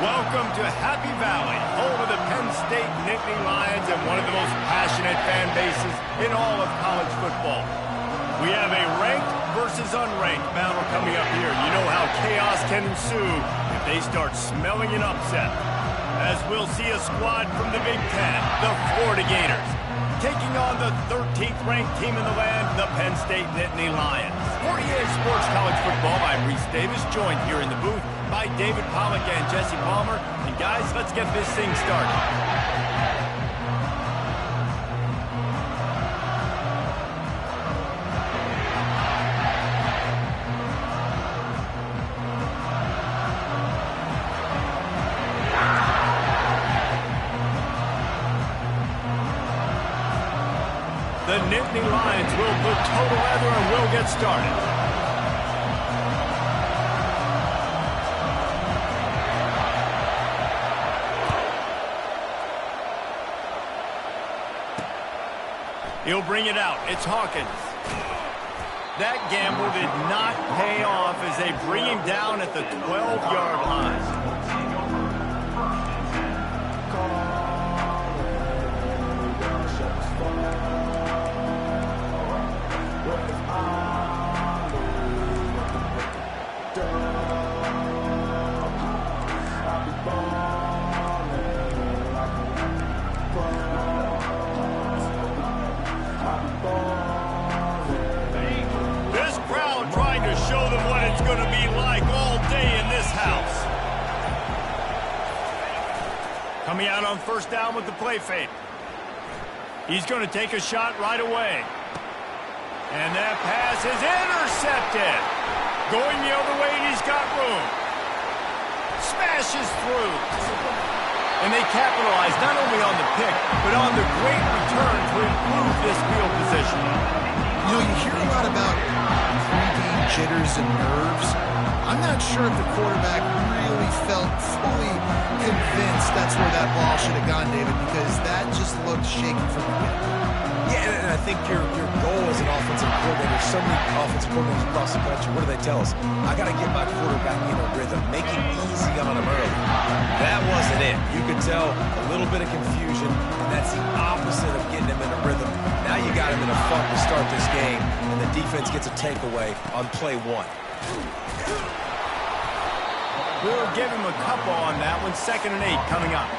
Welcome to Happy Valley, home of the Penn State Nittany Lions and one of the most passionate fan bases in all of college football. We have a ranked versus unranked battle coming up here. You know how chaos can ensue if they start smelling an upset. As we'll see a squad from the Big Ten, the Florida Gators, taking on the 13th ranked team in the land, the Penn State Nittany Lions. For EA Sports College Football, I'm Reese Davis, joined here in the booth by David Pollack and Jesse Palmer. And guys, let's get this thing started. The Nittany Lions will put total leather and will get started. He'll bring it out. It's Hawkins. That gamble did not pay off as they bring him down at the 12-yard line. Show them what it's going to be like all day in this house. Coming out on first down with the play fake. He's going to take a shot right away. And that pass is intercepted. Going the other way, and he's got room. Smashes through. And they capitalize not only on the pick, but on the great return to improve this field position. You know, you hear a lot about pre-game jitters and nerves. I'm not sure if the quarterback really felt fully convinced that's where that ball should have gone, David, because that just looked shaky from the get-go. Yeah, and I think your goal as an offensive coordinator, so many offensive coordinators across the country, what do they tell us? I got to get my quarterback in a rhythm, make it easy on him early. That wasn't it. You could tell a little bit of confusion, and that's the opposite of getting him in a rhythm. Now you got him in a funk to start this game, and the defense gets a takeaway on play one. We'll give him a couple on that one. 2nd and 8 coming up.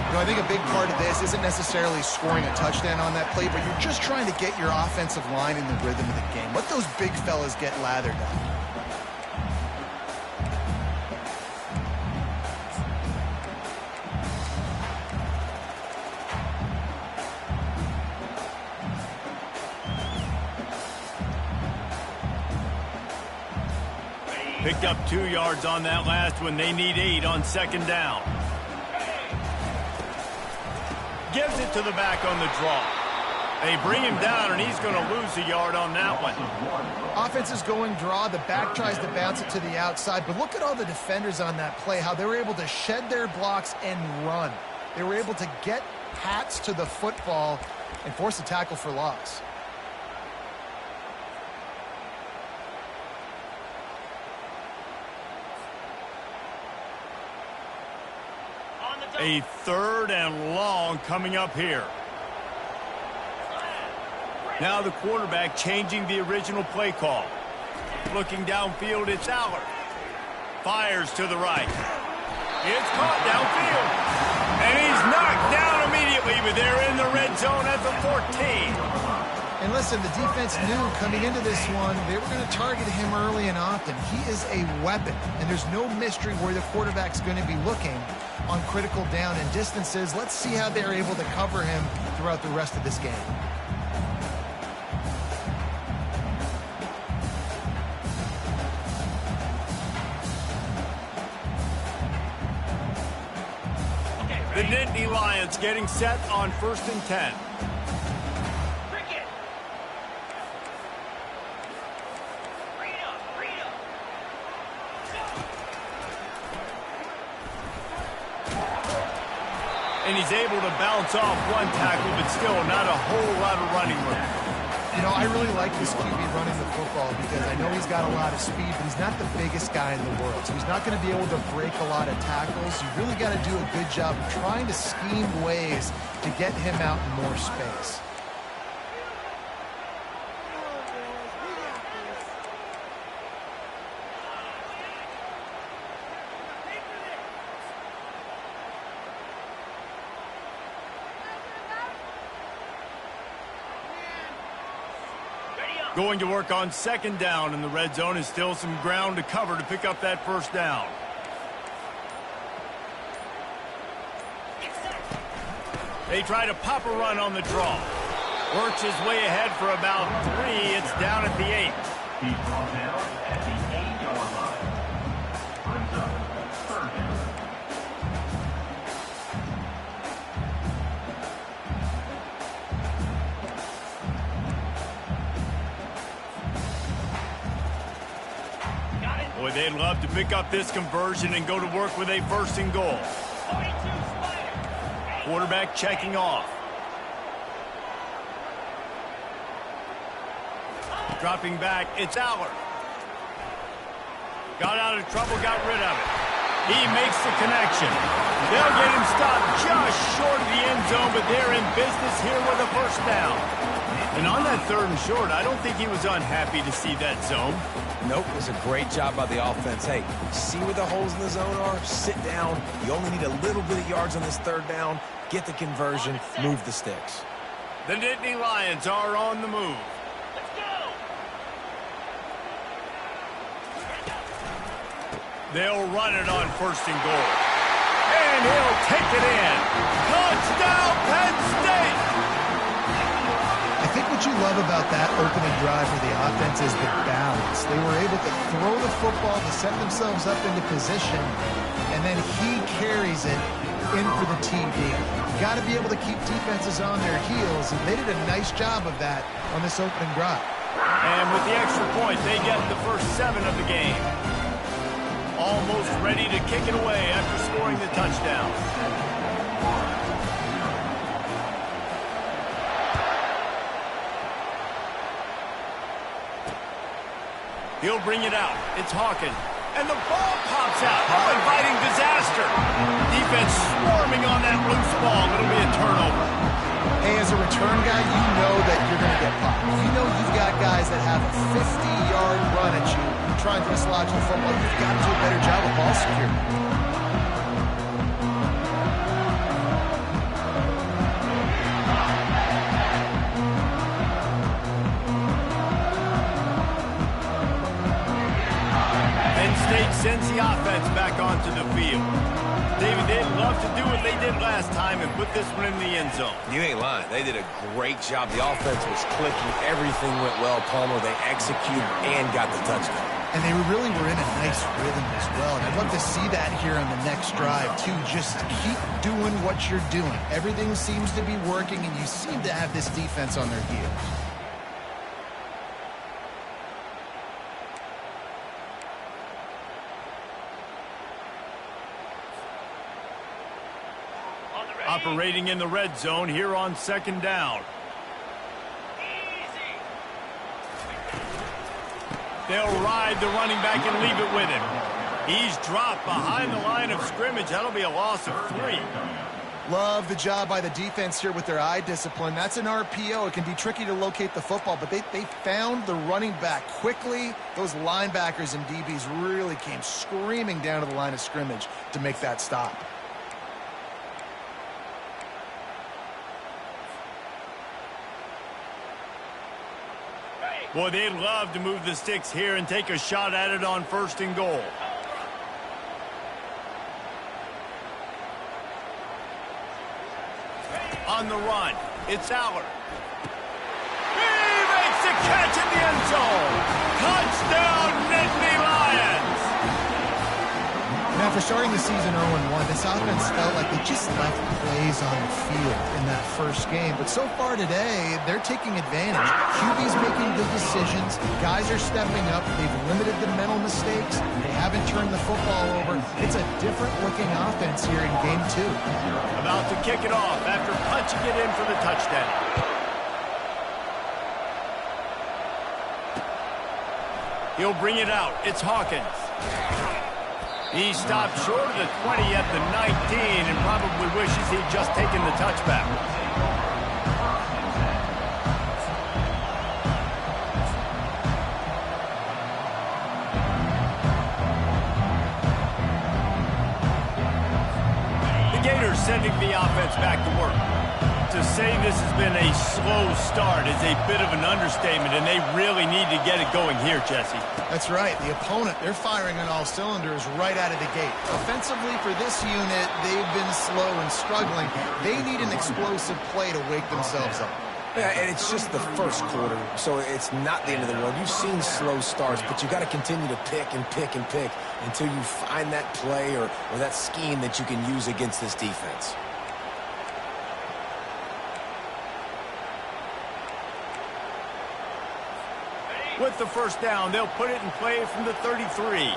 You know, I think a big part of this isn't necessarily scoring a touchdown on that play, but you're just trying to get your offensive line in the rhythm of the game. Let those big fellas get lathered up. Picked up 2 yards on that last one. They need 8 on 2nd down. Gives it to the back on the draw. They bring him down, and he's going to lose a yard on that one. Offense is going draw. The back tries to bounce it to the outside. But look at all the defenders on that play, how they were able to shed their blocks and run. They were able to get hats to the football and force a tackle for loss. A 3rd and long coming up here. Now the quarterback changing the original play call. Looking downfield, it's Allard. Fires to the right. It's caught downfield. And he's knocked down immediately, but they're in the red zone at the 14. And listen, the defense knew coming into this one, they were going to target him early and often. He is a weapon, and there's no mystery where the quarterback's going to be looking on critical down and distances. Let's see how they're able to cover him throughout the rest of this game. The Nittany Lions getting set on 1st and 10. And he's able to bounce off one tackle, but still not a whole lot of running room. You know, I really like this QB running the football because I know he's got a lot of speed, but he's not the biggest guy in the world. So he's not going to be able to break a lot of tackles. You really got to do a good job of trying to scheme ways to get him out in more space. Going to work on 2nd down in the red zone, is still some ground to cover to pick up that 1st down. They try to pop a run on the draw. Works his way ahead for about 3. It's down at the 8. He's brought down at the 8-yard line. Brings up 3rd down. Boy, they'd love to pick up this conversion and go to work with a 1st and goal. Quarterback checking off. Dropping back, it's Allard. Got out of trouble, got rid of it. He makes the connection. They'll get him stopped just short of the end zone, but they're in business here with a 1st down. And on that 3rd and short, I don't think he was unhappy to see that zone. Nope, it was a great job by the offense. Hey, see where the holes in the zone are? Sit down. You only need a little bit of yards on this 3rd down. Get the conversion, move the sticks. The Nittany Lions are on the move. They'll run it on 1st and goal. And he'll take it in. Touchdown, Penn State! I think what you love about that opening drive for the offense is the balance. They were able to throw the football to set themselves up into position, and then he carries it in for the TD. You got to be able to keep defenses on their heels, and they did a nice job of that on this opening drive. And with the extra point, they get the first 7 of the game. Almost ready to kick it away after scoring the touchdown. He'll bring it out. It's Hawkins. And the ball pops out. Oh, inviting disaster. Defense swarming on that loose ball. It'll be a turnover. Hey, as a return guy, you know that you're going to get popped. You know you've got guys that have a 50-yard run at you trying to dislodge the football. You've got to do a better job of ball security. Sends the offense back onto the field. David, they'd love to do what they did last time and put this one in the end zone. You ain't lying. They did a great job. The offense was clicking. Everything went well, Palmer. They executed and got the touchdown. And they really were in a nice rhythm as well. And I'd love to see that here on the next drive, too. Just keep doing what you're doing. Everything seems to be working, and you seem to have this defense on their heels. Operating in the red zone here on 2nd down. They'll ride the running back and leave it with him. He's dropped behind the line of scrimmage. That'll be a loss of 3. Love the job by the defense here with their eye discipline. That's an RPO. It can be tricky to locate the football, but they found the running back quickly. Those linebackers and DBs really came screaming down to the line of scrimmage to make that stop. Boy, they'd love to move the sticks here and take a shot at it on 1st and goal. On the run, it's Allard. He makes a catch in the end zone. Touchdown, Nittany Lions! Now, for After starting the season 0-1, this offense felt like they just left plays on the field in that first game. But so far today, they're taking advantage. QB's making good decisions. Guys are stepping up. They've limited the mental mistakes. They haven't turned the football over. It's a different-looking offense here in Game 2. About to kick it off after punching it in for the touchdown. He'll bring it out. It's Hawkins. He stopped short of the 20 at the 19 and probably wishes he'd just taken the touchback. The Gators sending the offense back to work. To say this has been a slow start is a bit of an understatement, and they really need to get it going here, Jesse. That's right. The opponent, they're firing on all cylinders right out of the gate. Offensively, for this unit, they've been slow and struggling. They need an explosive play to wake themselves up. Yeah, and it's just the first quarter, so it's not the end of the world. You've seen slow starts, but you got to continue to pick and pick and pick until you find that play or that scheme that you can use against this defense. With the first down, they'll put it in play from the 33.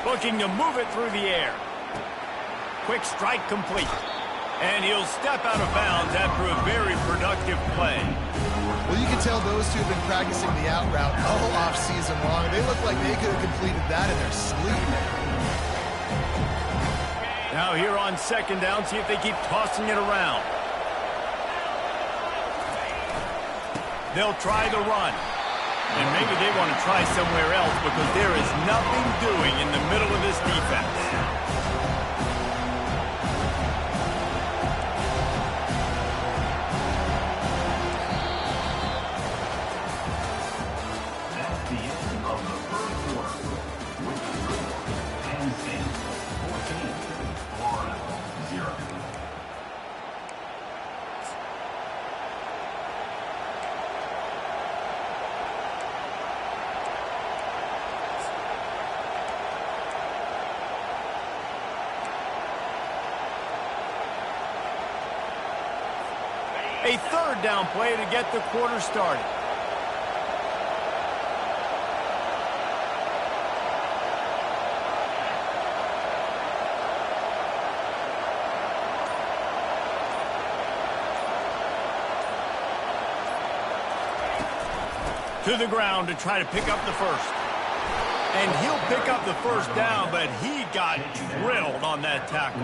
Looking to move it through the air. Quick strike complete. And he'll step out of bounds after a very productive play. Well, you can tell those two have been practicing the out route all off-season long. They look like they could have completed that in their sleep. Now here on second down, see if they keep tossing it around. They'll try the run. And maybe they want to try somewhere else because there is nothing doing in the middle of this defense. A third down play to get the quarter started. To the ground to try to pick up the first. And he'll pick up the first down, but he got drilled on that tackle.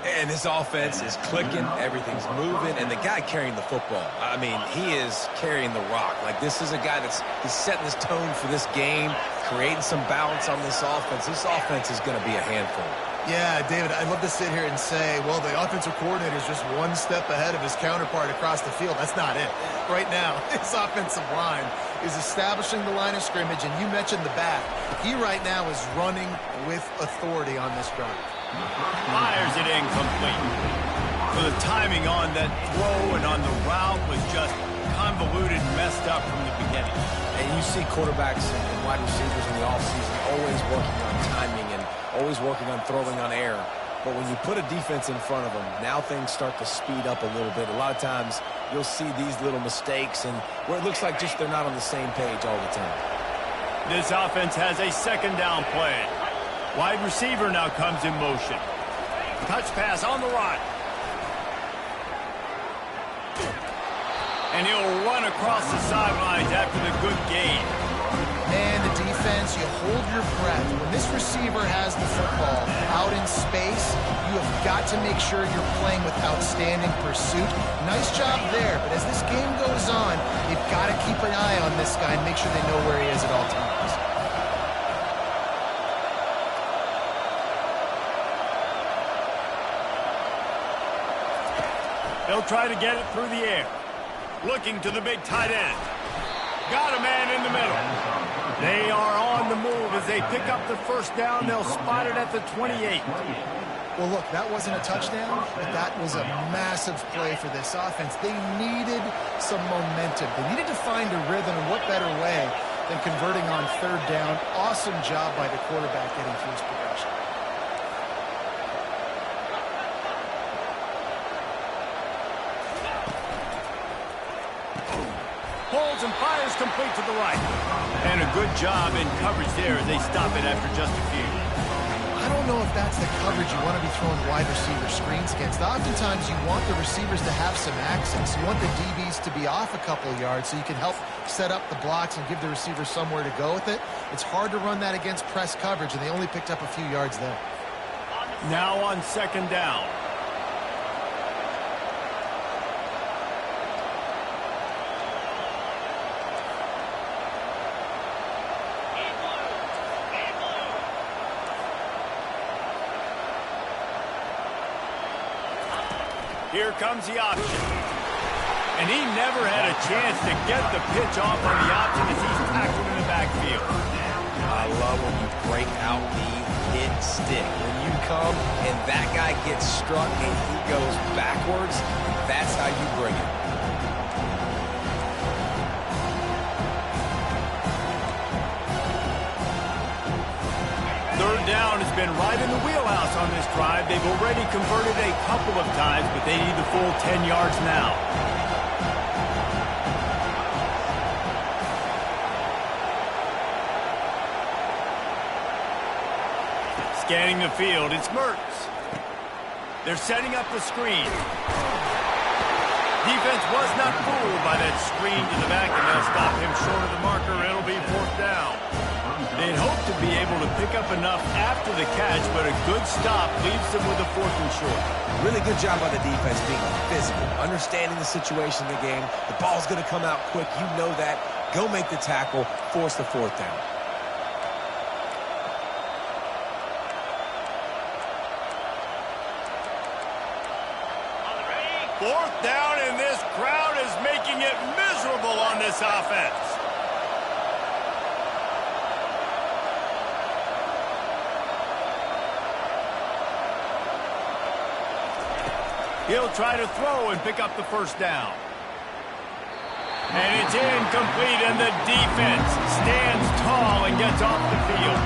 And this offense is clicking, everything's moving, and the guy carrying the football, I mean, he is carrying the rock. Like, this is a guy he's setting this tone for this game, creating some balance on this offense. This offense is going to be a handful. Yeah, David, I'd love to sit here and say, well, the offensive coordinator is just one step ahead of his counterpart across the field. That's not it. Right now, his offensive line is establishing the line of scrimmage, and you mentioned the back. He right now is running with authority on this drive. Fires it incomplete. So the timing on that throw and on the route was just convoluted, messed up from the beginning. And you see quarterbacks and wide receivers in the offseason always working on timing and always working on throwing on air. But when you put a defense in front of them, now things start to speed up a little bit. A lot of times you'll see these little mistakes and where it looks like just they're not on the same page all the time. This offense has a second down play. Wide receiver now comes in motion. Touch pass on the run. And he'll run across the sidelines after the good gain. And the defense, you hold your breath. When this receiver has the football out in space, you have got to make sure you're playing with outstanding pursuit. Nice job there, but as this game goes on, they've got to keep an eye on this guy and make sure they know where he is at all times. They'll try to get it through the air. Looking to the big tight end. got a man in the middle. They are on the move as they pick up the first down. They'll spot it at the 28. Well, look, that wasn't a touchdown, but that was a massive play for this offense. They needed some momentum. They needed to find a rhythm, and what better way than converting on third down. Awesome job by the quarterback getting through his progression. Holds and fires complete to the right. And a good job in coverage there as they stop it after just a few. I don't know if that's the coverage you want to be throwing wide receiver screens against. Oftentimes you want the receivers to have some access. You want the DBs to be off a couple of yards so you can help set up the blocks and give the receiver somewhere to go with it. It's hard to run that against press coverage, and they only picked up a few yards there. Now on second down. Here comes the option. And he never had a chance to get the pitch off on the option as he's tackled in the backfield. I love when you break out the hit stick. When you come and that guy gets struck and he goes backwards, that's how you bring it. Third down has been right in the wheelhouse on this drive. They've already converted a couple of times, but they need the full 10 yards now. Scanning the field, it's Mertz. They're setting up the screen. Defense was not fooled by that screen to the back, and they'll stop him short of the marker. It'll be fourth down. They'd hope to be able to pick up enough after the catch, but a good stop leaves them with a fourth and short. Really good job by the defense being physical, understanding the situation in the game. The ball's going to come out quick. You know that. Go make the tackle, force the fourth down. Fourth down, and this crowd is making it miserable on this offense. He'll try to throw and pick up the first down. And it's incomplete, and the defense stands tall and gets off the field.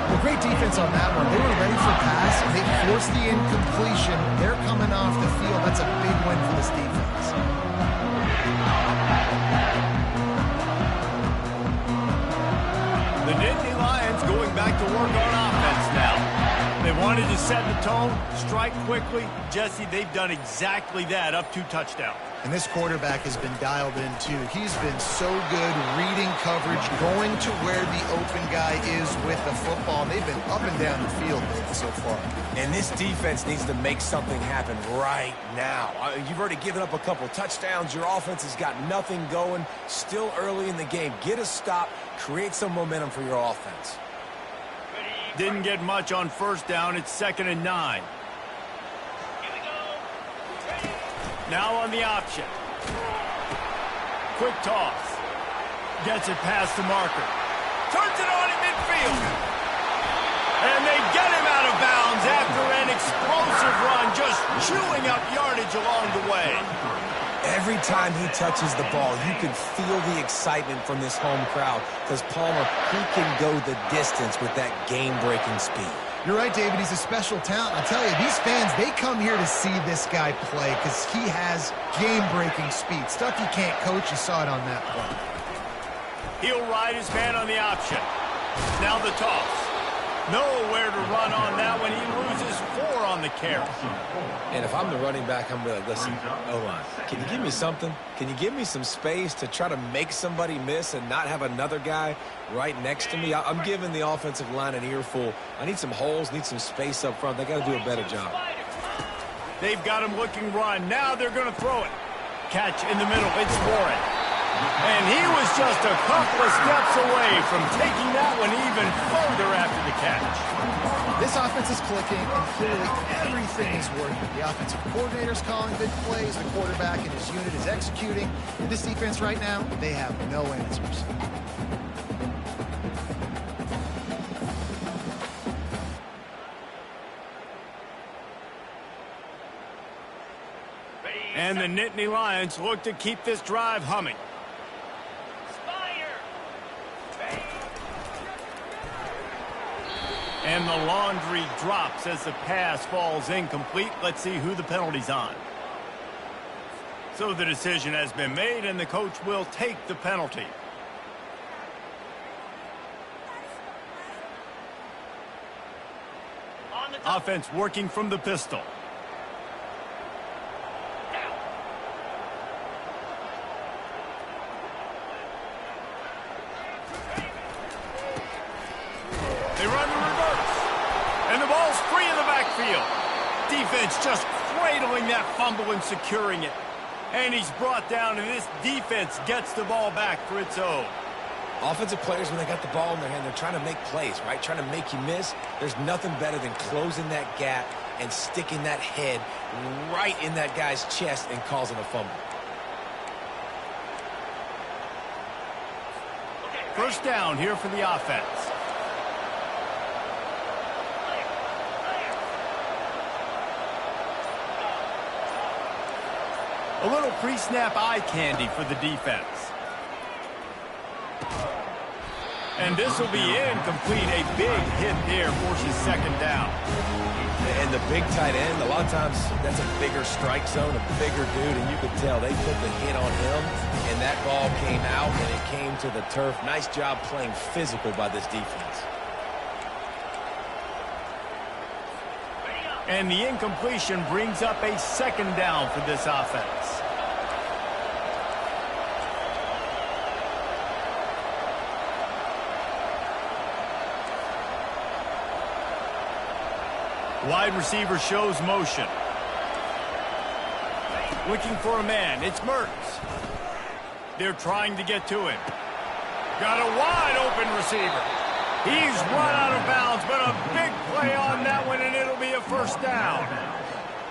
Well, great defense on that one. They were ready for a pass, and they forced the incompletion. They're coming off the field. That's a big win for this defense. The Nittany Lions going back to work on offense now. They wanted to set the tone, strike quickly. Jesse, they've done exactly that, up 2 touchdowns. And this quarterback has been dialed in, too. He's been so good reading coverage, going to where the open guy is with the football. They've been up and down the field so far. And this defense needs to make something happen right now. You've already given up a couple touchdowns. Your offense has got nothing going. Still early in the game. Get a stop. Create some momentum for your offense. Didn't get much on first down. It's 2nd and 9. Now on the option. Quick toss. Gets it past the marker. Turns it on in midfield. And they get him out of bounds after an explosive run, just chewing up yardage along the way. Every time he touches the ball, you can feel the excitement from this home crowd because Palmer, he can go the distance with that game-breaking speed. You're right, David. He's a special talent. I tell you, these fans, they come here to see this guy play because he has game-breaking speed. Stuff you can't coach. You saw it on that play. He'll ride his man on the option. Now the toss. Nowhere to run on that one. He loses 4 on the carry. And if I'm the running back, I'm going to listen, O-line, can you give me something? Can you give me some space to try to make somebody miss and not have another guy right next to me? I'm giving the offensive line an earful. I need some holes, need some space up front. They got to do a better job. They've got him looking run. Now they're going to throw it. Catch in the middle. It's Warren. And he was just a couple of steps away from taking that one even further after the catch. This This offense is clicking, and clearly everything is working. The offensive coordinator's calling big plays, the quarterback and his unit is executing. And this defense right now, they have no answers. And the Nittany Lions look to keep this drive humming. And the laundry drops as the pass falls incomplete. Let's see who the penalty's on. So the decision has been made, and the coach will take the penalty. Offense working from the pistol. They run the reverse. And the ball's free in the backfield. Defense just cradling that fumble and securing it. And he's brought down, and this defense gets the ball back for its own. Offensive players, when they got the ball in their hand, they're trying to make plays, right? Trying to make you miss. There's nothing better than closing that gap and sticking that head right in that guy's chest and causing a fumble. First down here for the offense. A little pre-snap eye candy for the defense. And this will be incomplete. A big hit there forces second down. And the big tight end, a lot of times that's a bigger strike zone, a bigger dude, and you could tell they put the hit on him, and that ball came out, and it came to the turf. Nice job playing physical by this defense. And the incompletion brings up a second down for this offense. Wide receiver shows motion. Looking for a man. It's Mertz. They're trying to get to him. Got a wide open receiver. He's run out of bounds, but a big play on that one, and it'll be a first down.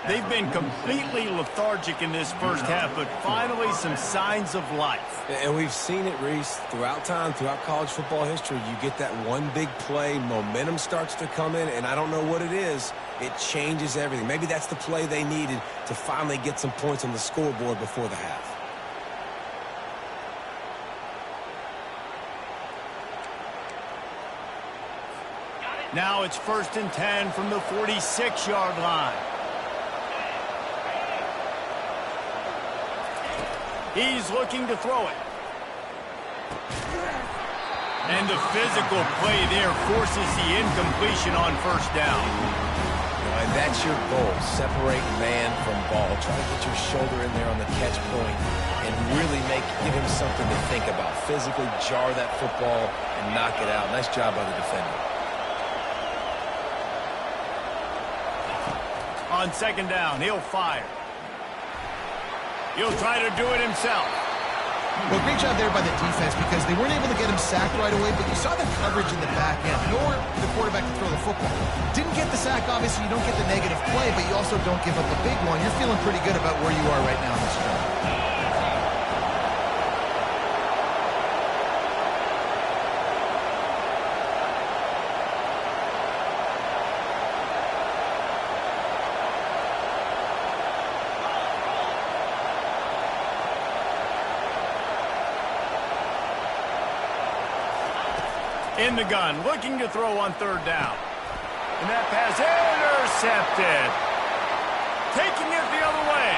They've been completely lethargic in this first half, but finally some signs of life. And we've seen it, Reese, throughout time, throughout college football history. You get that one big play, momentum starts to come in, and I don't know what it is. It changes everything. Maybe that's the play they needed to finally get some points on the scoreboard before the half. Now it's 1st and 10 from the 46-yard line. He's looking to throw it. And the physical play there forces the incompletion on first down. And that's your goal. Separate man from ball. Try to get your shoulder in there on the catch point and really give him something to think about. Physically jar that football and knock it out. Nice job by the defender. On second down, he'll fire. He'll try to do it himself. Well, great job there by the defense because they weren't able to get him sacked right away, but you saw the coverage in the back end, nor the quarterback to throw the football. Didn't get the sack, obviously you don't get the negative play, but you also don't give up a big one. You're feeling pretty good about where you are right now in this drive. In the gun, looking to throw on third down. And that pass intercepted. Taking it the other way.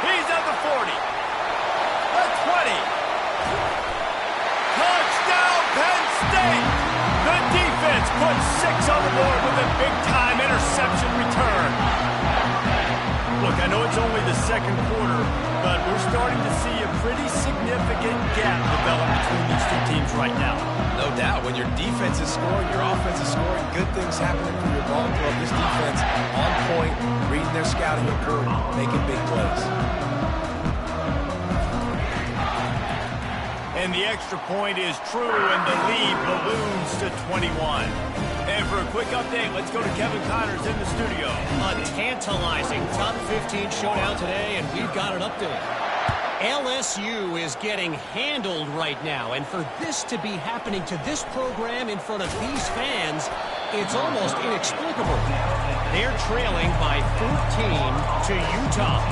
He's at the 40. The 20. Touchdown, Penn State! The defense puts 6 on the board with a big-time interception return. Look, I know it's only the second quarter, but we're starting to see a pretty significant gap develop between these two teams right now. No doubt. When your defense is scoring, your offense is scoring, good things happening for your ball club. This defense on point, reading their scouting report, making big plays. And the extra point is true, and the lead balloons to 21. And for a quick update, let's go to Kevin Connors in the studio. A tantalizing top 15 showdown today, and we've got an update. LSU is getting handled right now, and for this to be happening to this program in front of these fans, it's almost inexplicable. They're trailing by 14 to Utah.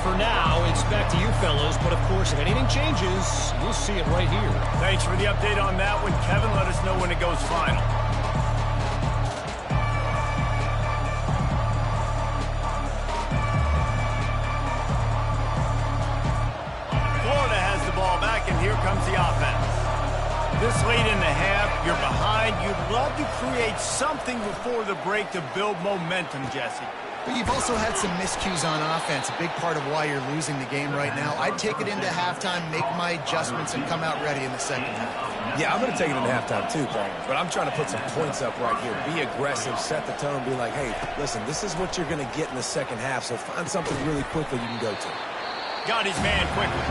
For now, it's back to you fellas, but of course, if anything changes, you'll see it right here. Thanks for the update on that one, Kevin. Let us know when it goes final. Florida has the ball back, and here comes the offense. This late in the half, you're behind. You'd love to create something before the break to build momentum, Jesse. But you've also had some miscues on offense, a big part of why you're losing the game right now. I'd take it into halftime, make my adjustments, and come out ready in the second half. Yeah, I'm going to take it into halftime too, Brian. But I'm trying to put some points up right here. Be aggressive, set the tone, be like, hey, listen, this is what you're going to get in the second half, so find something really quickly you can go to. Got his man quickly.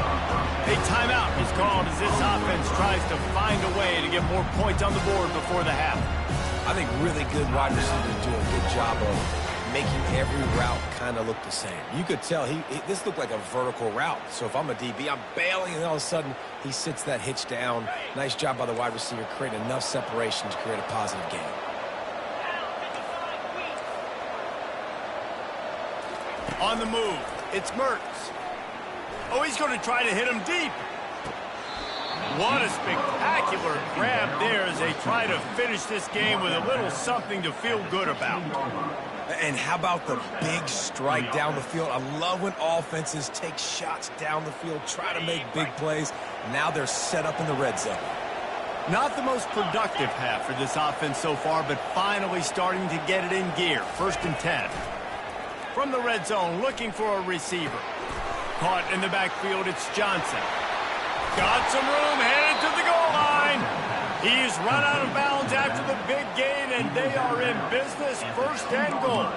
A timeout is called as this offense tries to find a way to get more points on the board before the half. I think really good wide receivers do a good job of making every route kind of look the same. You could tell this looked like a vertical route. So if I'm a DB, I'm bailing, and all of a sudden he sits that hitch down. Nice job by the wide receiver, creating enough separation to create a positive gain. On the move, it's Mertz. Oh, he's going to try to hit him deep. What a spectacular grab there as they try to finish this game with a little something to feel good about. And how about the big strike down the field? I love when offenses take shots down the field, try to make big plays. Now they're set up in the red zone. Not the most productive half for this offense so far, but finally starting to get it in gear. 1st and 10. From the red zone, looking for a receiver. Caught in the backfield, it's Johnson. Got some room, headed to the goal line. He's run out of bounds after the big gain, and they are in business. 1st and goal.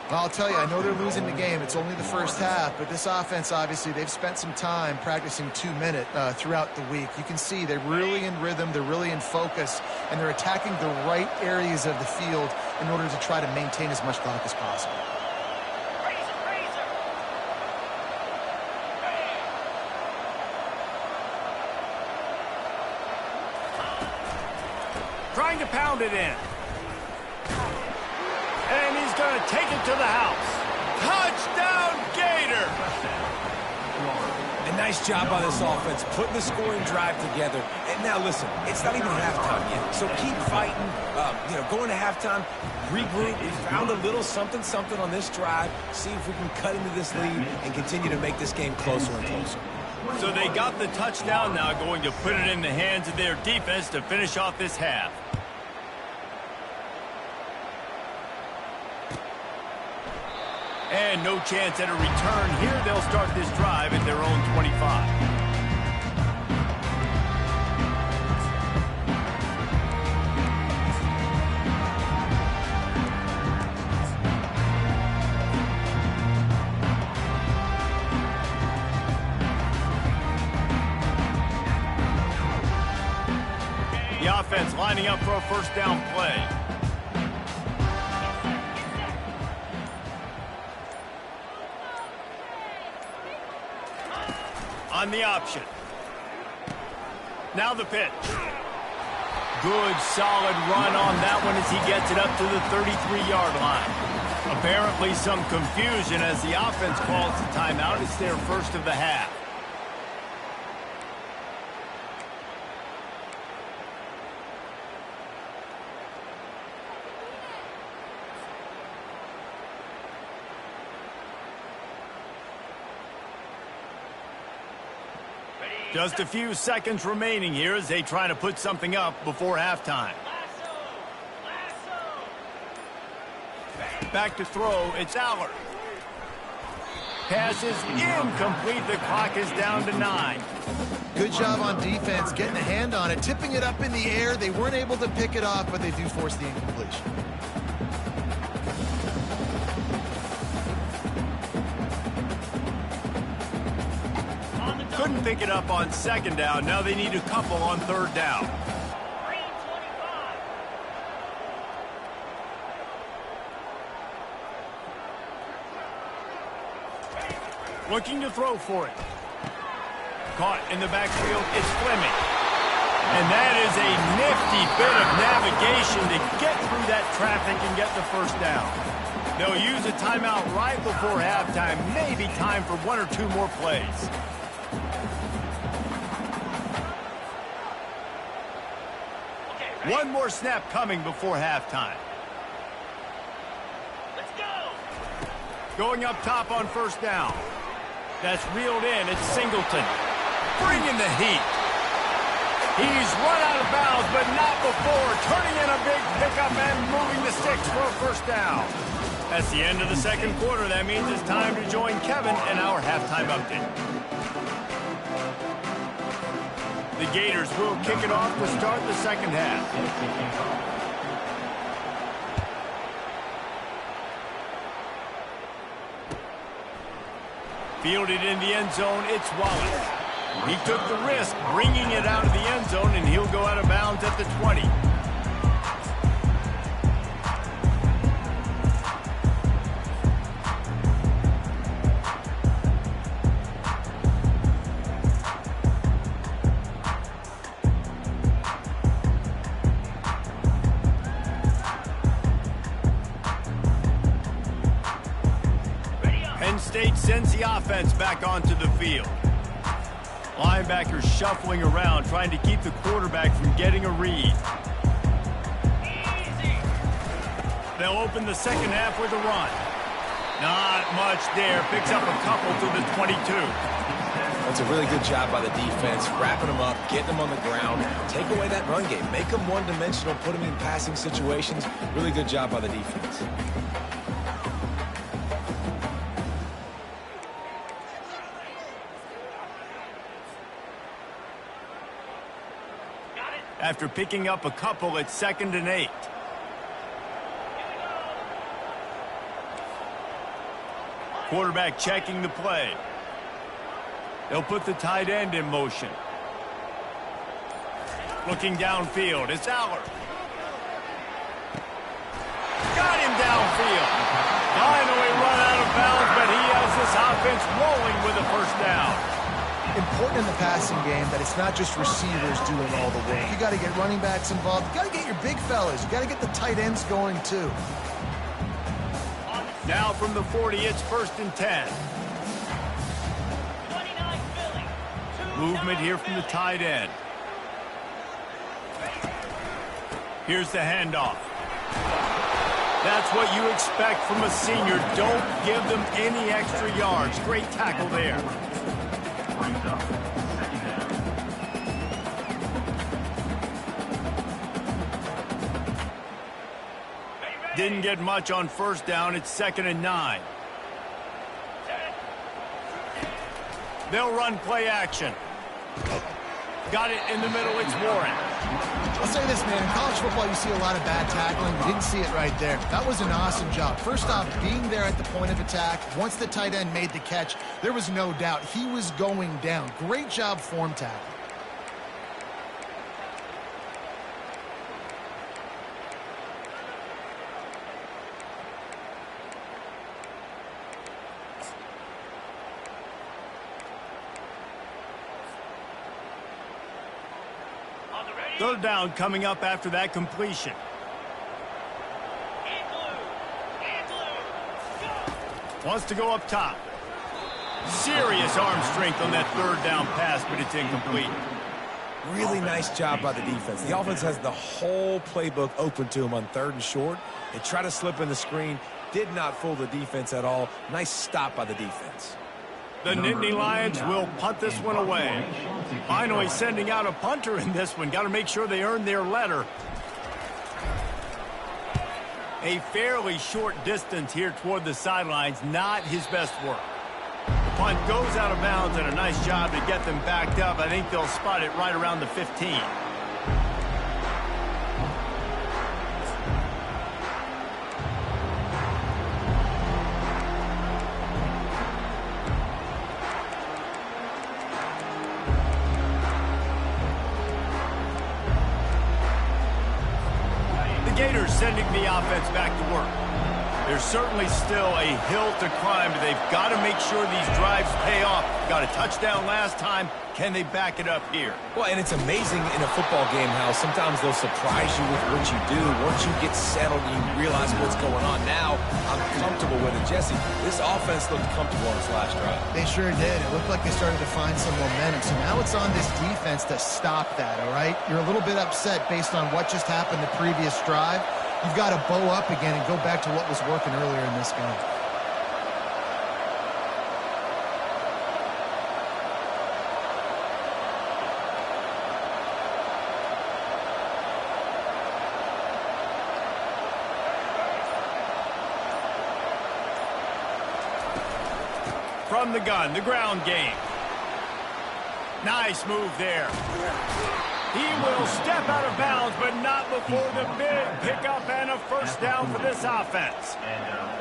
I'll tell you, I know they're losing the game. It's only the first half, but this offense, obviously, they've spent some time practicing 2-minute throughout the week. You can see they're really in rhythm, they're really in focus, and they're attacking the right areas of the field in order to try to maintain as much clock as possible. Trying to pound it in. And he's going to take it to the house. Touchdown, Gator! A nice job by this offense, putting the scoring drive together. And now, listen, it's not even halftime yet. So keep fighting, going to halftime, regroup. We found a little something on this drive. See if we can cut into this lead and continue to make this game closer and closer. So they got the touchdown now, going to put it in the hands of their defense to finish off this half. And no chance at a return here. They'll start this drive at their own 25. The offense lining up for a 1st down play. On the option. Now the pitch. Good, solid run on that one as he gets it up to the 33-yard line. Apparently some confusion as the offense calls the timeout. It's their 1st of the half. Just a few seconds remaining here as they try to put something up before halftime. Back to throw, it's Allard. Pass is incomplete. The clock is down to 9. Good job on defense, getting a hand on it, tipping it up in the air. They weren't able to pick it off, but they do force the incompletion. Couldn't pick it up on 2nd down. Now they need a couple on 3rd down. Looking to throw for it. Caught in the backfield, it's Fleming. And that is a nifty bit of navigation to get through that traffic and get the first down. They'll use a timeout right before halftime. Maybe time for one or two more plays. One more snap coming before halftime. Let's go. Going up top on first down. That's reeled in. It's Singleton. Bringing the heat. He's run out of bounds, but not before. Turning in a big pickup and moving the sticks for a first down. That's the end of the second quarter. That means it's time to join Kevin in our halftime update. The Gators will kick it off to start the second half. Fielded in the end zone, it's Wallace. He took the risk, bringing it out of the end zone, and he'll go out of bounds at the 20. Penn State sends the offense back onto the field. Linebackers shuffling around, trying to keep the quarterback from getting a read. They'll open the second half with a run. Not much there. Picks up a couple to the 22. That's a really good job by the defense, wrapping them up, getting them on the ground. Take away that run game. Make them one-dimensional, put them in passing situations. Really good job by the defense. After picking up a couple at 2nd and 8. Quarterback checking the play. They'll put the tight end in motion. Looking downfield, it's Aller. Got him downfield. Finally run out of bounds, but he has this offense rolling with a first down. Important in the passing game that it's not just receivers doing all the work. You got to get running backs involved. You got to get your big fellas. You got to get the tight ends going too. Now from the 40, it's 1st and 10. 29 Philly. Movement here from the tight end. Here's the handoff. That's what you expect from a senior. Don't give them any extra yards. Great tackle there. Didn't get much on first down. It's 2nd and 9. They'll run play action. Got it in the middle. It's Warren. I'll say this, man. In college football, you see a lot of bad tackling. You didn't see it right there. That was an awesome job. First off, being there at the point of attack. Once the tight end made the catch, there was no doubt he was going down. Great job form tackle. Third down coming up after that completion. Wants to go up top. Serious arm strength on that third down pass, but it's incomplete. Really nice job by the defense. The offense has the whole playbook open to them on 3rd and short. They try to slip in the screen. Did not fool the defense at all. Nice stop by the defense. The Nittany Lions will punt this one away. Finally sending out a punter in this one. Got to make sure they earn their letter. A fairly short distance here toward the sidelines. Not his best work. The punt goes out of bounds, and a nice job to get them backed up. I think they'll spot it right around the 15. Gators sending the offense back to work. There's certainly still a hill to climb, but they've got to make sure these drives pay off. Got a touchdown last time. Can they back it up here? Well, and it's amazing in a football game how sometimes they'll surprise you with what you do. Once you get settled and you realize what's going on now, I'm comfortable with it. Jesse, this offense looked comfortable on its last drive. They sure did. It looked like they started to find some momentum. So now it's on this defense to stop that, all right? You're a little bit upset based on what just happened the previous drive. You've got to bow up again and go back to what was working earlier in this game. From the gun, the ground game. Nice move there. He will step out of bounds, but not before the big pickup and a first down for this offense.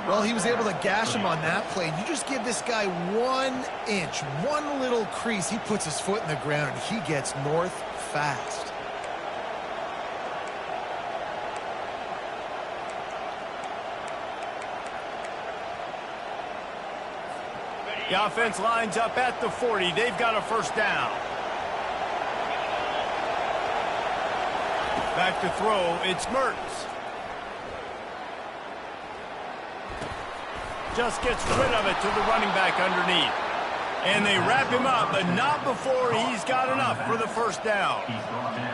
Well, he was able to gash him on that play. You just give this guy 1 inch, one little crease. He puts his foot in the ground, and he gets north fast. The offense lines up at the 40. They've got a first down. Back to throw, it's Mertz. Just gets rid of it to the running back underneath. And they wrap him up, but not before he's got enough for the first down.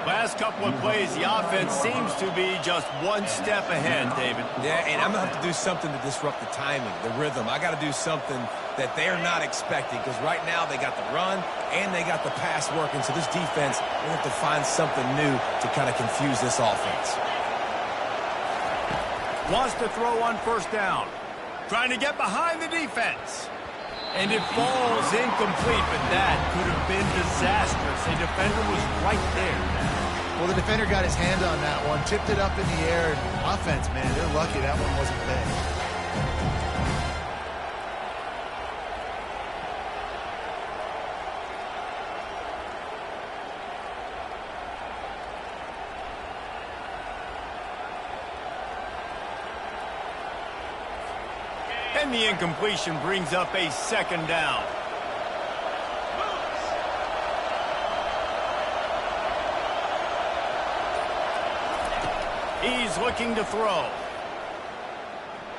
Last couple of plays, the offense seems to be just one step ahead, David. Yeah, and I'm going to have to do something to disrupt the timing, the rhythm. I got to do something that they're not expecting, because right now they got the run and they got the pass working. So this defense, we have to find something new to kind of confuse this offense. Wants to throw on first down. Trying to get behind the defense. And it falls incomplete, but that could have been disastrous. A defender was right there. Well, the defender got his hand on that one, tipped it up in the air. Offense, man, they're lucky that one wasn't big. And the incompletion brings up a second down. He's looking to throw.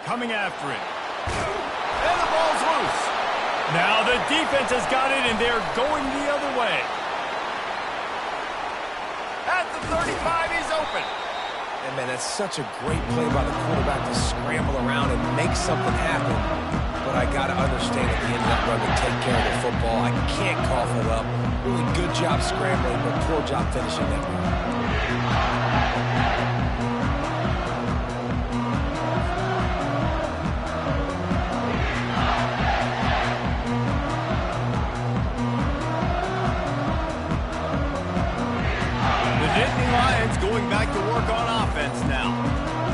Coming after it. And the ball's loose. Now the defense has got it, and they're going the other way. At the 35, he's open. And, man, that's such a great play by the quarterback to scramble around and make something happen. But I got to understand at the end of that run to take care of the football. I can't cough it up. Really good job scrambling, but poor job finishing that run. Going back to work on offense now.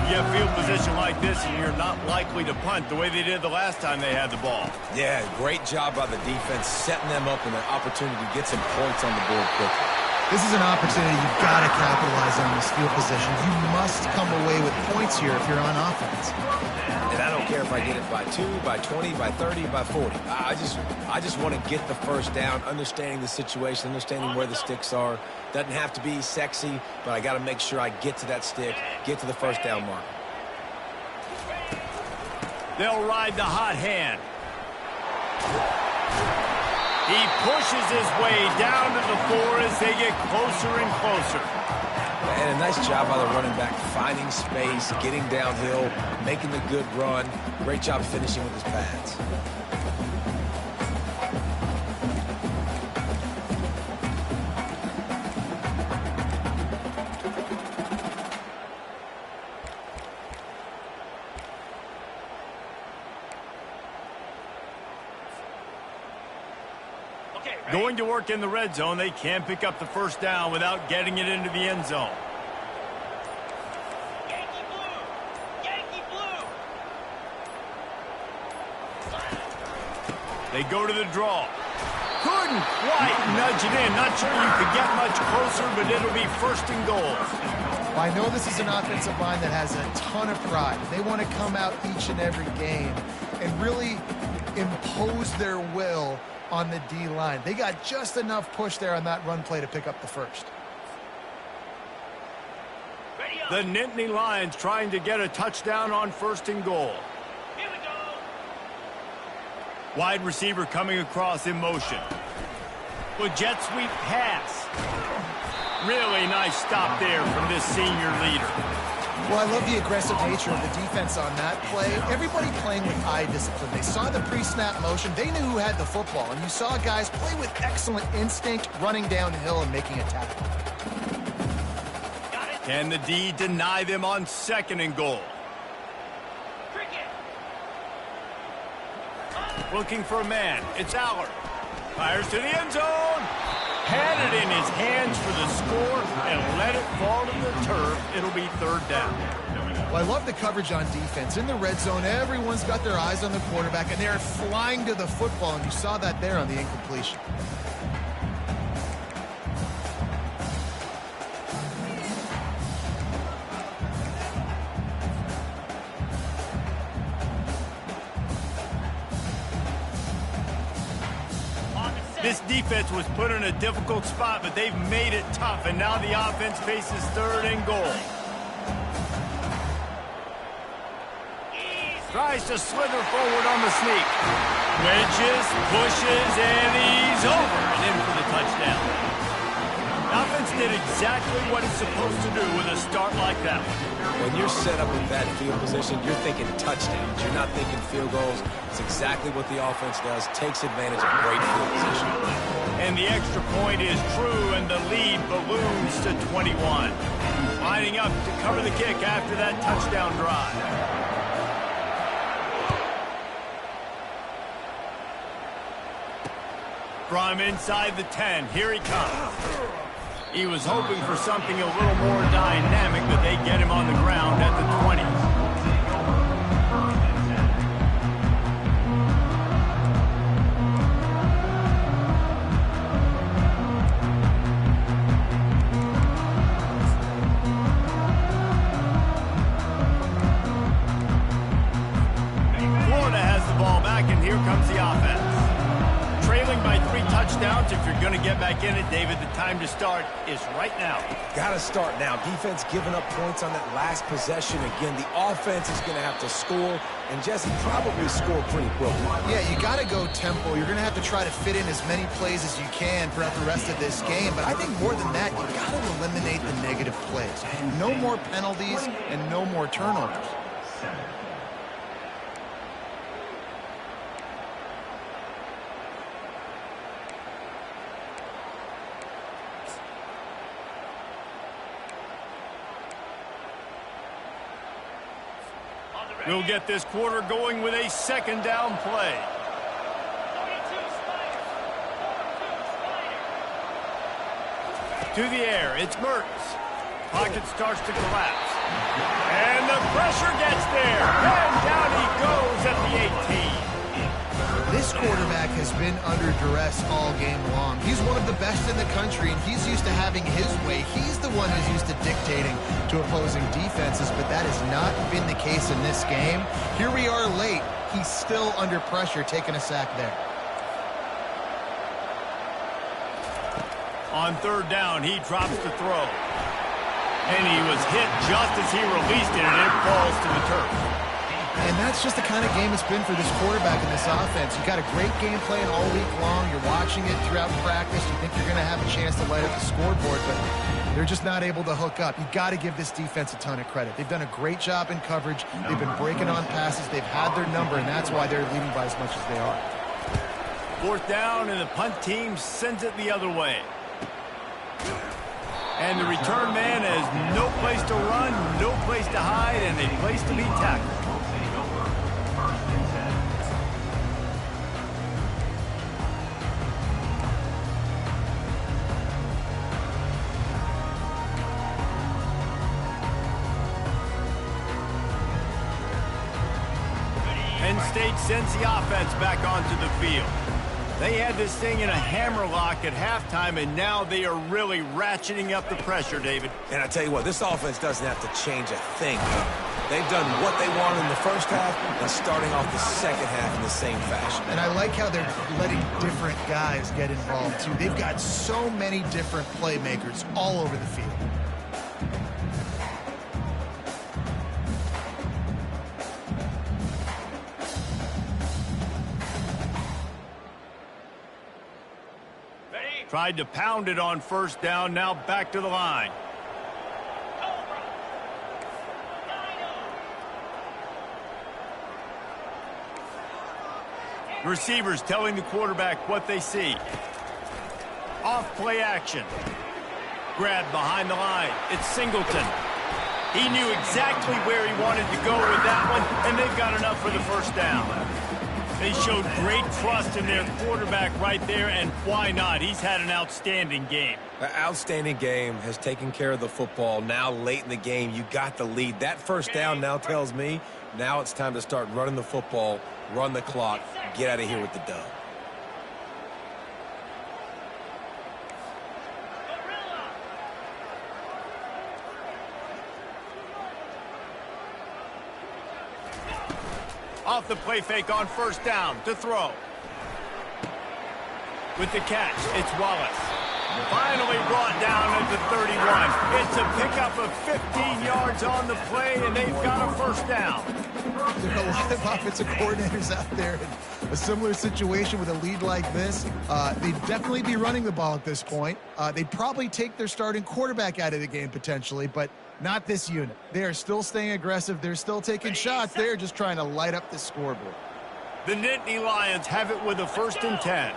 You have field position like this, and you're not likely to punt the way they did the last time they had the ball. Yeah, great job by the defense, setting them up with an opportunity to get some points on the board quickly. This is an opportunity you've got to capitalize on this field position. You must come away with points here if you're on offense. And I don't care if I get it by 2, by 20, by 30, by 40. I just want to get the first down, understanding the situation, understanding where the sticks are. Doesn't have to be sexy, but I got to make sure I get to that stick, get to the first down mark. They'll ride the hot hand. He pushes his way down to the 4 as they get closer and closer. And a nice job by the running back, finding space, getting downhill, making the good run. Great job finishing with his pads. Going to work in the red zone. They can't pick up the first down without getting it into the end zone. Yankee blue! Yankee blue! They go to the draw. Couldn't quite nudge it in. Not sure you could get much closer, but it'll be first and goal. I know this is an offensive line that has a ton of pride. They want to come out each and every game and really impose their will on the D-line. They got just enough push there on that run play to pick up the first. The Nittany Lions trying to get a touchdown on 1st and goal. Here we go. Wide receiver coming across in motion. With jet sweep pass. Really nice stop there from this senior leader. Well, I love the aggressive nature of the defense on that play. Everybody playing with eye discipline. They saw the pre-snap motion. They knew who had the football. And you saw guys play with excellent instinct, running downhill and making a tackle. Can the D deny them on 2nd and goal? Looking for a man. It's Allard. Fires to the end zone. Had it in his hands for the score and let it fall to the turf. It'll be 3rd down. Well, I love the coverage on defense. In the red zone, everyone's got their eyes on the quarterback, and they're flying to the football, and you saw that there on the incompletion. This defense was put in a difficult spot, but they've made it tough, and now the offense faces 3rd and goal. Tries to slither forward on the sneak. Wedges, pushes, and he's over and in for the touchdown. Offense did exactly what it's supposed to do with a start like that one. When you're set up with that field position, you're thinking touchdowns. You're not thinking field goals. It's exactly what the offense does. Takes advantage of great field position. And the extra point is true, and the lead balloons to 21. Lining up to cover the kick after that touchdown drive. From inside the 10, here he comes. He was hoping for something a little more dynamic, but they get him on the ground at the 20. Florida has the ball back, and here comes the offense. Trailing by 3 touchdowns. If you're going to get back in it, David, the time to start is right now. Got to start now. Defense giving up points on that last possession. Again, the offense is going to have to score, and Jesse probably score pretty quickly. Yeah, you got to go tempo. You're going to have to try to fit in as many plays as you can throughout the rest of this game. But I think more than that, you got to eliminate the negative plays. No more penalties and no more turnovers. We'll get this quarter going with a 2nd down play. To the air, it's Mertz. Pocket starts to collapse. And the pressure gets there. And down he goes at the 18. This quarterback has been under duress all game long. He's one of the best in the country, and he's used to having his way. He's the one who's used to dictating to opposing defenses, but that has not been the case in this game. Here we are late. He's still under pressure, taking a sack there. On 3rd down, he drops the throw. And he was hit just as he released it, and it falls to the turf. And that's just the kind of game it's been for this quarterback in this offense. You've got a great game plan all week long. You're watching it throughout practice. You think you're going to have a chance to light up the scoreboard, but they're just not able to hook up. You've got to give this defense a ton of credit. They've done a great job in coverage. They've been breaking on passes. They've had their number, and that's why they're leading by as much as they are. 4th down, and the punt team sends it the other way. And the return man has no place to run, no place to hide, and a place to be tackled. Penn State sends the offense back onto the field. They had this thing in a hammerlock at halftime, and now they are really ratcheting up the pressure, David. And I tell you what, this offense doesn't have to change a thing. They've done what they wanted in the first half and starting off the second half in the same fashion. And I like how they're letting different guys get involved, too. They've got so many different playmakers all over the field. Tried to pound it on first down, now back to the line. Receivers telling the quarterback what they see. Off play action. Grab behind the line. It's Singleton. He knew exactly where he wanted to go with that one, and they've got enough for the first down. They showed great trust in their quarterback right there, and why not? He's had an outstanding game. An outstanding game, has taken care of the football. Now late in the game, you got the lead. That first down now tells me now it's time to start running the football, run the clock, get out of here with the dub. Off the play fake on first down to throw. With the catch, it's Wallace. Finally brought down at the 31. It's a pickup of 15 yards on the play, and they've got a first down. There are a lot of offensive coordinators out there in a similar situation with a lead like this. They'd definitely be running the ball at this point. They'd probably take their starting quarterback out of the game potentially, but not this unit. They are still staying aggressive. They're still taking shots. They're just trying to light up the scoreboard. The Nittany Lions have it with a 1st and 10.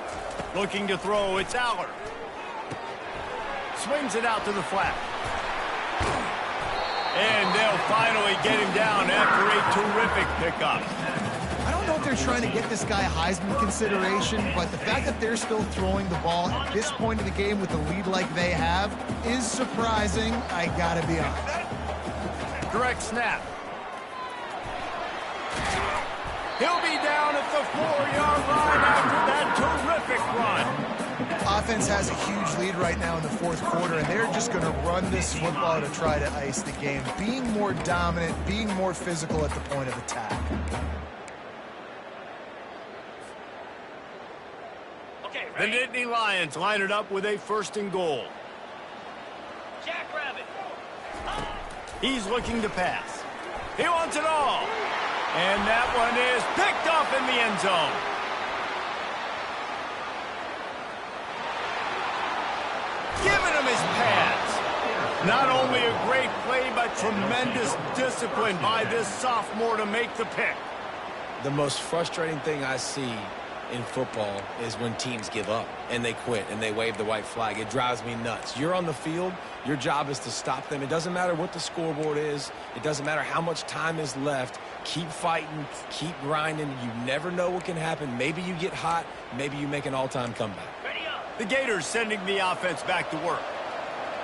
Looking to throw, it's Allard. Swings it out to the flat. And they'll finally get him down after a terrific pickup. I don't know if they're trying to get this guy Heisman consideration, but the fact that they're still throwing the ball at this point of the game with a lead like they have is surprising, I gotta be honest. Direct snap. He'll be down at the 4-yard line after that terrific run. Offense has a huge lead right now in the 4th quarter, and they're just going to run this football to try to ice the game, being more dominant, being more physical at the point of attack. Okay, the Nittany Lions line it up with a 1st and goal. Jackrabbit. He's looking to pass. He wants it all. And that one is picked up in the end zone. Giving him his pads. Not only a great play, but tremendous discipline by this sophomore to make the pick. The most frustrating thing I see in football is when teams give up and they quit and they wave the white flag. It drives me nuts. You're on the field. Your job is to stop them. It doesn't matter what the scoreboard is. It doesn't matter how much time is left. Keep fighting. Keep grinding. You never know what can happen. Maybe you get hot. Maybe you make an all-time comeback. The Gators sending the offense back to work.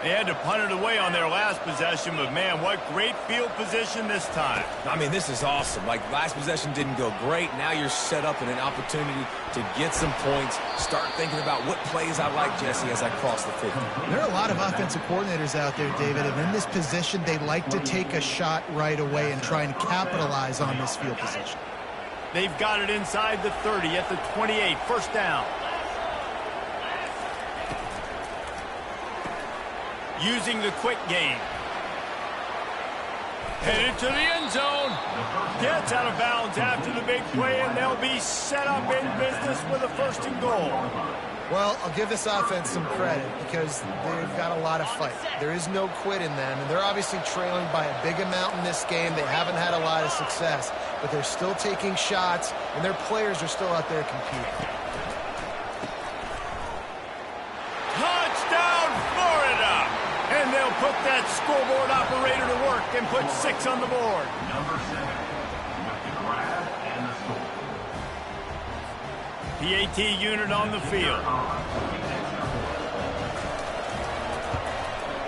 They had to punt it away on their last possession, but man, what great field position this time. I mean, this is awesome. Like, last possession didn't go great. Now you're set up in an opportunity to get some points. Start thinking about what plays I like, Jesse, as I cross the 50. There are a lot of offensive coordinators out there, David, and in this position, they like to take a shot right away and try and capitalize on this field position. They've got it inside the 30 at the 28, 1st down. Using the quick game. Headed to the end zone. Gets out of bounds after the big play, and they'll be set up in business with a 1st and goal. Well, I'll give this offense some credit because they've got a lot of fight. There is no quit in them, and they're obviously trailing by a big amount in this game. They haven't had a lot of success, but they're still taking shots, and their players are still out there competing. Touchdown, Florida! And they'll put that scoreboard operator to work and put 6 on the board. Number 7 with the grab and the score. PAT unit on the field.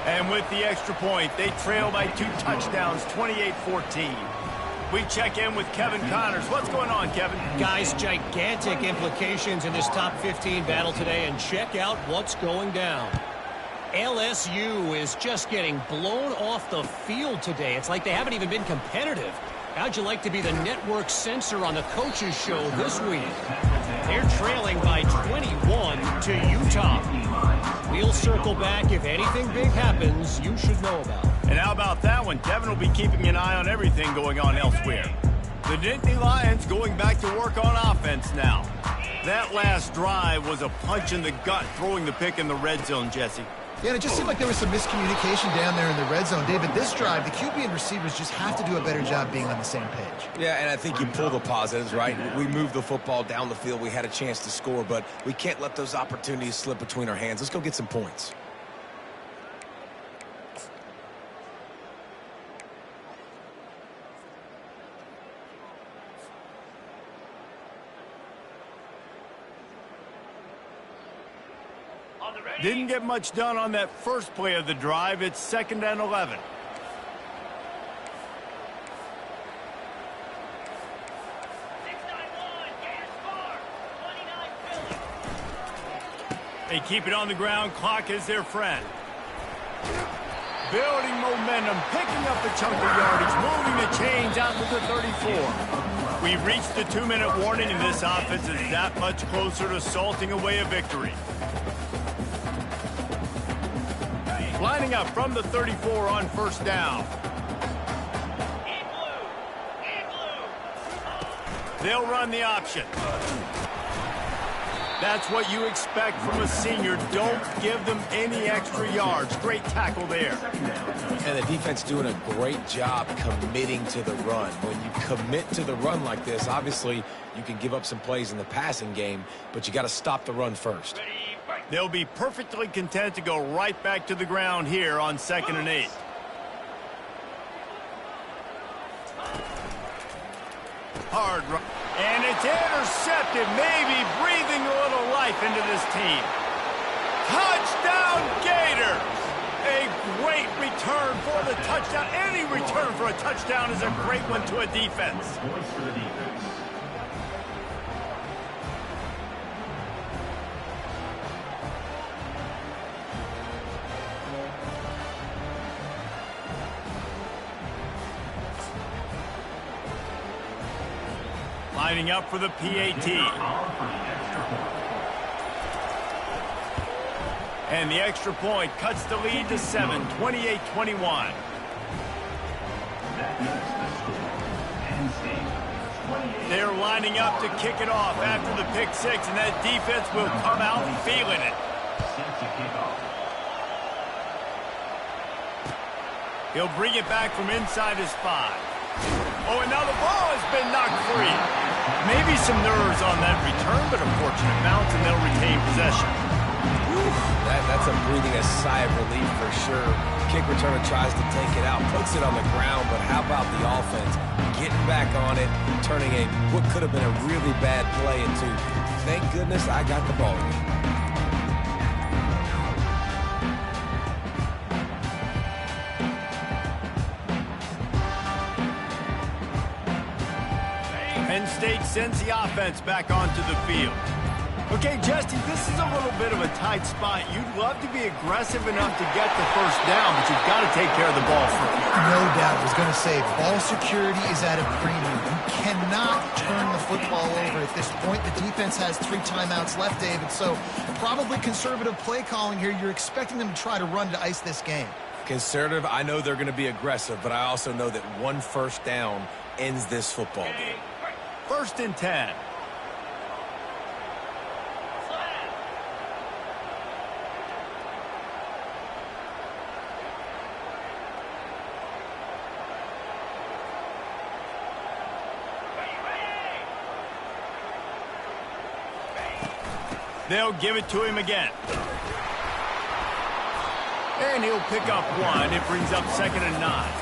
And with the extra point, they trail by 2 touchdowns, 28-14. We check in with Kevin Connors. What's going on, Kevin? Guys, gigantic implications in this top 15 battle today, and check out what's going down. LSU is just getting blown off the field today. It's like they haven't even been competitive. How'd you like to be the network censor on the coaches show this week? They're trailing by 21 to Utah. We'll circle back. If anything big happens, you should know about it. And how about that one? Kevin will be keeping an eye on everything going on elsewhere. The Nittany Lions going back to work on offense now. That last drive was a punch in the gut, throwing the pick in the red zone, Jesse. Yeah, and it just seemed like there was some miscommunication down there in the red zone. David, this drive, the QB and receivers just have to do a better job being on the same page. Yeah, and I think you pull the positives, right? We moved the football down the field. We had a chance to score, but we can't let those opportunities slip between our hands. Let's go get some points. Didn't get much done on that first play of the drive. It's 2nd and 11. They keep it on the ground. Clock is their friend. Building momentum, picking up a chunk of yardage, moving the chains out to the 34. We've reached the 2-minute warning, and this offense is that much closer to salting away a victory. Lining up from the 34 on 1st down. They'll run the option. That's what you expect from a senior. Don't give them any extra yards. Great tackle there. And the defense doing a great job committing to the run. When you commit to the run like this, obviously you can give up some plays in the passing game, but you got to stop the run first. They'll be perfectly content to go right back to the ground here on 2nd and 8. Hard run. And it's intercepted, maybe breathing a little life into this team. Touchdown Gators! A great return for the touchdown. Any return for a touchdown is a great one to a defense. Lining up for the PAT. And the extra point cuts the lead to 7, 28-21. They're lining up to kick it off after the pick six, and that defense will come out feeling it. He'll bring it back from inside his 5. Oh, and now the ball has been knocked free. Maybe some nerves on that return, but a fortunate bounce, and they'll retain possession. That's a breathing a sigh of relief for sure. Kick returner tries to take it out, puts it on the ground, but how about the offense getting back on it, turning what could have been a really bad play into, thank goodness I got the ball. Penn State sends the offense back onto the field. Okay, Jesse, this is a little bit of a tight spot. You'd love to be aggressive enough to get the first down, but you've got to take care of the ball first. No doubt. I was going to say, ball security is at a premium. You cannot turn the football over at this point. The defense has 3 timeouts left, David, so probably conservative play calling here. You're expecting them to try to run to ice this game. Conservative, I know they're going to be aggressive, but I also know that one first down ends this football game. 1st and 10. They'll give it to him again. And he'll pick up 1. It brings up 2nd and 9.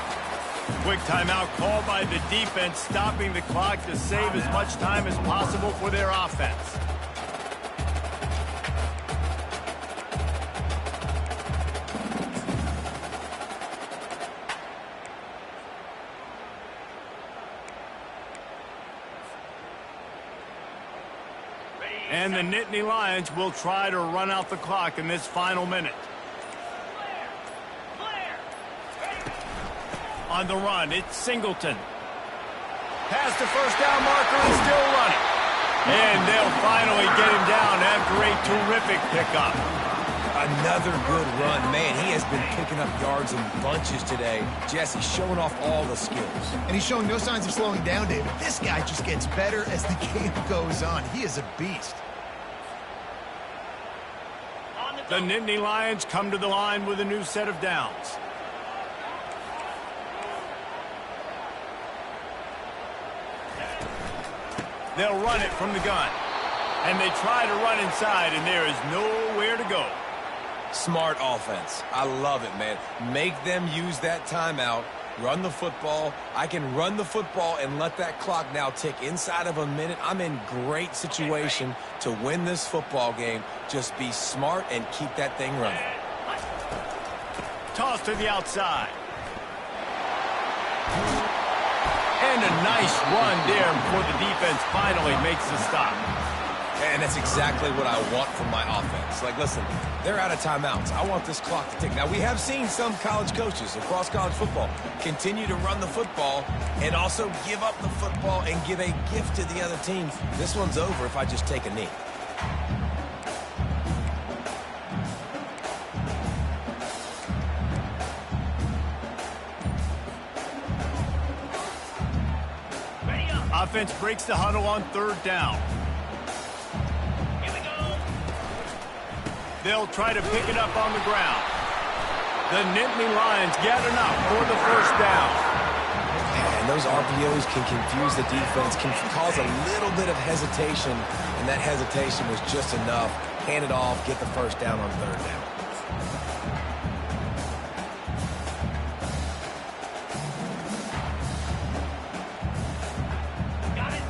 Quick timeout called by the defense, stopping the clock to save as much time as possible for their offense. And the Nittany Lions will try to run out the clock in this final minute. On the run, it's Singleton. Past the first down marker is still running. And they'll finally get him down after a terrific pickup. Another good run. Man, he has been picking up yards in bunches today. Jesse showing off all the skills. And he's showing no signs of slowing down, David. This guy just gets better as the game goes on. He is a beast. The Nittany Lions come to the line with a new set of downs. They'll run it from the gun. And they try to run inside, and there is nowhere to go. Smart offense. I love it, man. Make them use that timeout. Run the football. I can run the football and let that clock now tick inside of a minute. I'm in great situation to win this football game. Just be smart and keep that thing running. Toss to the outside. And a nice run there before the defense finally makes the stop. And that's exactly what I want from my offense. Like, listen, they're out of timeouts. I want this clock to tick. Now, we have seen some college coaches across college football continue to run the football and also give up the football and give a gift to the other team. This one's over if I just take a knee. Offense breaks the huddle on third down. They'll try to pick it up on the ground. The Nittany Lions get enough for the first down. And those RPOs can confuse the defense, can cause a little bit of hesitation, and that hesitation was just enough. Hand it off, get the first down on third down.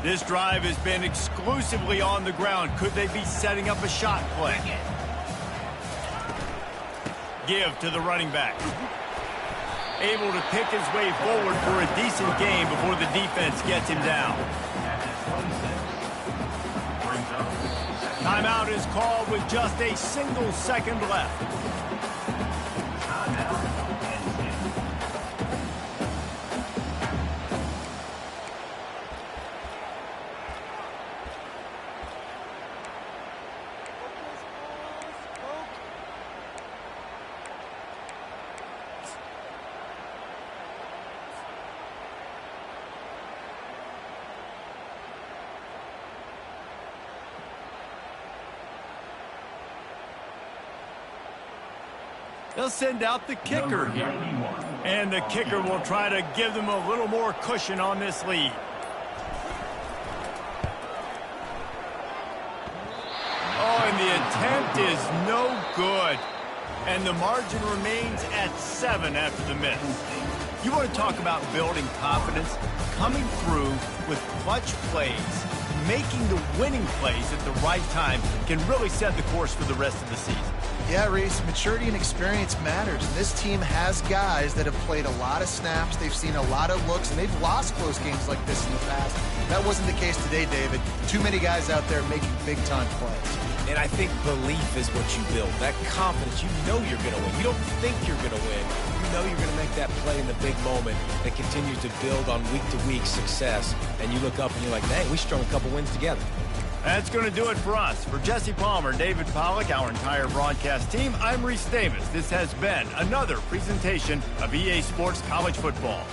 This drive has been exclusively on the ground. Could they be setting up a shot play? Give to the running back. Able to pick his way forward for a decent gain before the defense gets him down. Timeout is called with just a single second left. They'll send out the kicker here. And the kicker will try to give them a little more cushion on this lead. Oh, and the attempt is no good. And the margin remains at 7 after the miss. You want to talk about building confidence? Coming through with clutch plays, making the winning plays at the right time can really set the course for the rest of the season. Yeah, Reese, maturity and experience matters. And this team has guys that have played a lot of snaps. They've seen a lot of looks, and they've lost close games like this in the past. That wasn't the case today, David. Too many guys out there making big-time plays. And I think belief is what you build. That confidence, you know you're going to win. You don't think you're going to win. You know you're going to make that play in the big moment that continues to build on week-to-week success. And you look up and you're like, hey, we strung a couple wins together. That's going to do it for us. For Jesse Palmer, David Pollack, our entire broadcast team, I'm Reese Davis. This has been another presentation of EA Sports College Football.